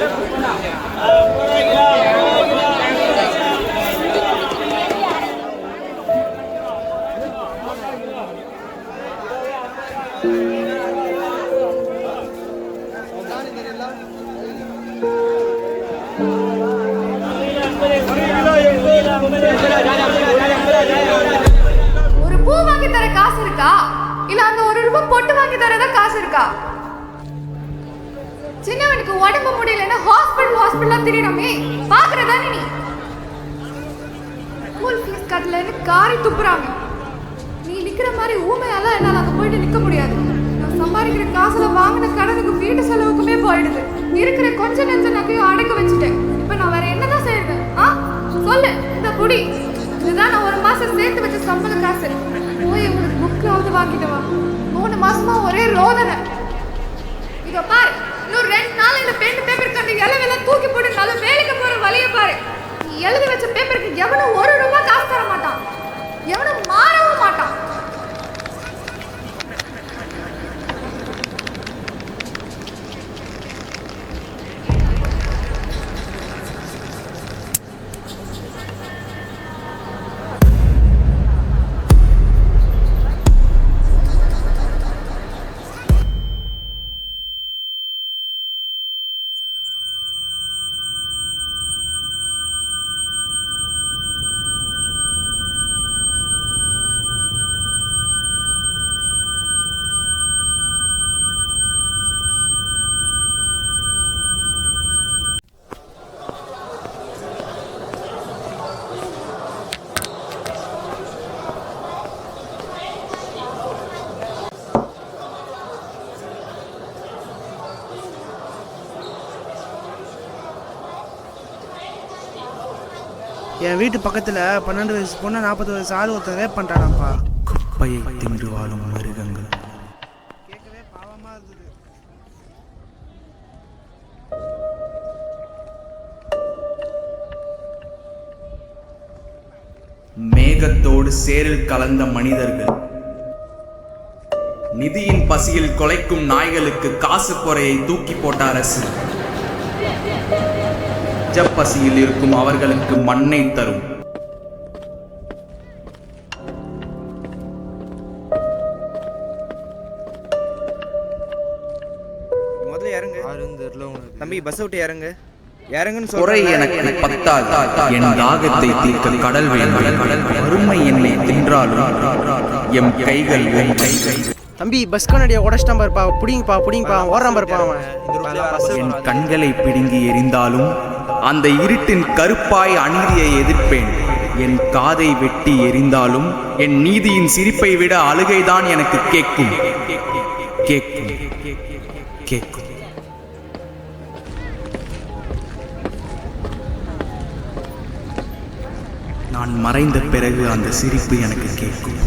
ஒரு பூ வாங்கி தர காசு இருக்கா? இல்ல அந்த ஒரு ரூபாய் பொட்டு வாங்கி தரதா காசு இருக்கா? சின்னவனுக்கு உடம்பு முடியலன்னா ஹாஸ்பிட்டலா திரியணுமே, பாக்குறதா நீ? ஸ்கூல் ஃபீஸ் கட்டலன்னு காரி துப்புறாங்க. நீ நிக்கிற மாதிரி ஊமையால என்னால அங்க போயிட்டு நிக்க முடியாது. நான் சம்பாதிக்கிற காசுல வாங்கின கடனுக்கு வீட்டு செலவுக்குமே போயிடுது. இருக்கிற கொஞ்ச நெஞ்ச நகையும் அடக்க வச்சுட்டேன். இப்ப நான் வேற என்னதான் செய்யறது? சொல்லு. இந்த புடி இதுதான் நான் ஒரு மாசம் சேர்த்து வச்ச சம்பள காசு. போய் உங்களுக்கு புக்காவது வாங்கிட்டு வா. 3 மாசமா ஒரே ரோதனை. இதோ பாரு, இன்னும் 2 நாள் இந்த பென் பேப்பர் கண்டு இலவெல்லாம் தூக்கி போட்டு நல்ல வேலைக்கு போற வழிய பாரு. நீ எழுதி வச்ச பேப்பருக்கு எவனும் 1 ரூபாய் காசு தர மாட்டான். எவனும் மாறவும் மாட்டான். என் வீட்டு பக்கத்தில் 12 வயசு பொண்ணு 40 வயசு ஆள் ஒருத்தர் ரேப் பண்ணுறானாப்பா. குப்பையை தின்று வாழும் மிருகங்கள். கேட்கவே பாவமாக இருந்தது. மேகத்தோடு சேரில் கலந்த மனிதர்கள். நிதியின் பசியில் கொலைக்கும் நாய்களுக்கு காசு பொறையை தூக்கி போட்ட அரசு. பசியில் இருக்கும் அவர்களுக்கு மண்ணை தரும். முதல்ல இறங்கு தம்பி, பஸ் விட்டு இறங்கு. குறை எனக்கு பத்தாது. என் தாகத்தை தீர்க்க கடல் வேண்டும். வறுமை என்னை தின்றாலும் எம் கைகள் தம்பி பஸ் கண்ணாடியை உடச்சிட்டான் பாருப்பா. புடிங்கப்பா ஓடுறான் பாருப்பா அவன். என் கண்களை பிடுங்கி எரிந்தாலும் அந்த இருட்டின் கருப்பாய் அநீதியை எதிர்ப்பேன். என் காதை வெட்டி எரிந்தாலும் என் நீதியின் சிரிப்பை விட அழுகைதான் எனக்கு கேட்கும். நான் மறைந்த பிறகு அந்த சிரிப்பு எனக்கு கேட்கும்.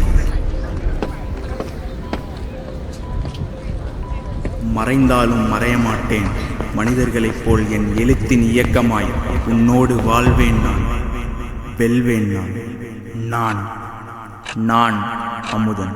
மறைந்தாலும் மறைய மாட்டேன். மனிதர்களைப் போல் என் எழுத்தின் இயக்கமாய் உன்னோடு வாழ்வேன். நான் வெல்வேன். நான் அமுதன்.